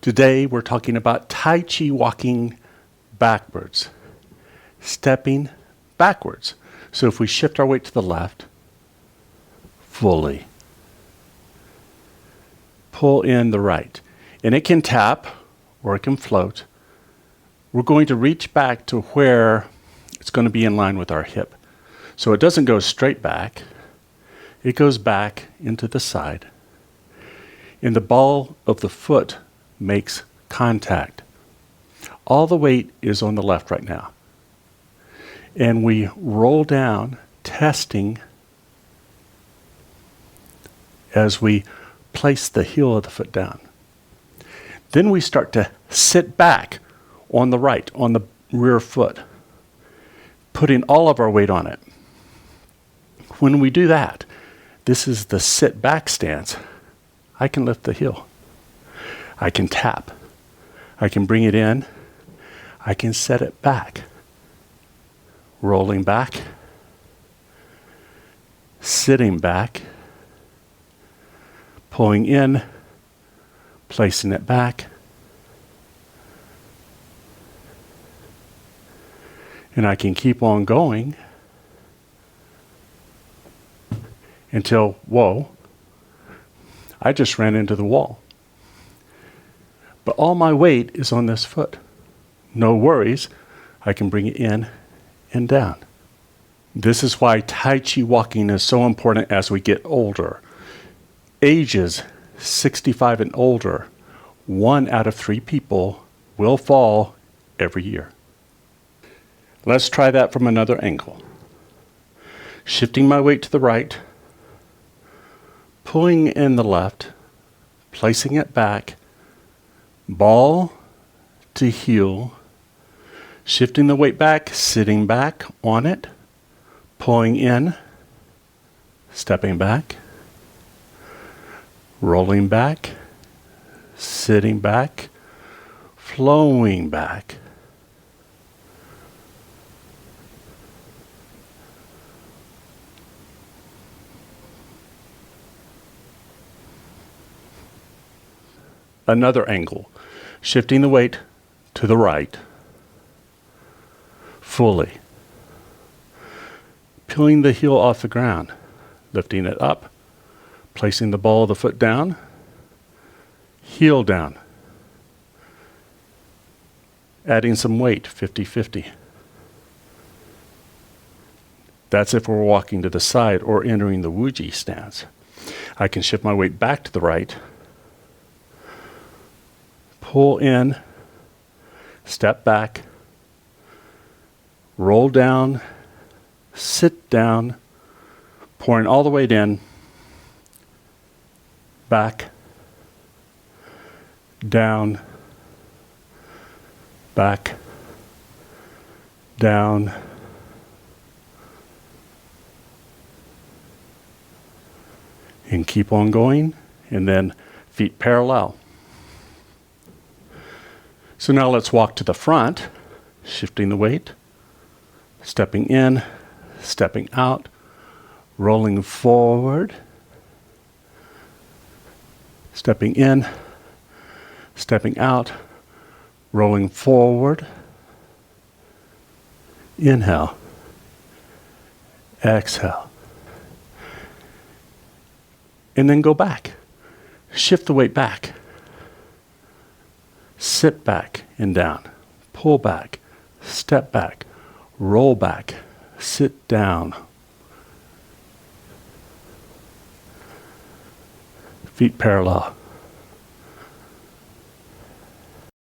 Today we're talking about Tai Chi walking backwards, stepping backwards. So if we shift our weight to the left, fully, pull in the right. And it can tap or it can float. We're going to reach back to where it's going to be in line with our hip. So it doesn't go straight back. It goes back into the side. And the ball of the foot makes contact. All the weight is on the left right now. And we roll down, testing as we place the heel of the foot down. Then we start to sit back on the right, on the rear foot, putting all of our weight on it. When we do that, this is the sit back stance. I can lift the heel. I can tap. I can bring it in. I can set it back. Rolling back. Sitting back. Pulling in. Placing it back. And I can keep on going until, whoa, I just ran into the wall. But all my weight is on this foot. No worries, I can bring it in and down. This is why Tai Chi walking is so important as we get older. Ages 65 and older, 1 out of 3 people will fall every year. Let's try that from another angle. Shifting my weight to the right, pulling in the left, placing it back, ball to heel, shifting the weight back, sitting back on it, pulling in, stepping back, rolling back, sitting back, flowing back. Another angle, shifting the weight to the right, fully, peeling the heel off the ground, lifting it up, placing the ball of the foot down, heel down, adding some weight, 50-50. That's if we're walking to the side or entering the Wuji stance. I can shift my weight back to the right, pull in, step back, roll down, sit down, pouring all the weight in, back, down, back, down, and keep on going, and then feet parallel. So now let's walk to the front, shifting the weight, stepping in, stepping out, rolling forward, stepping in, stepping out, rolling forward, inhale, exhale, and then go back, shift the weight back. Sit back and down, pull back, step back, roll back, sit down. Feet parallel.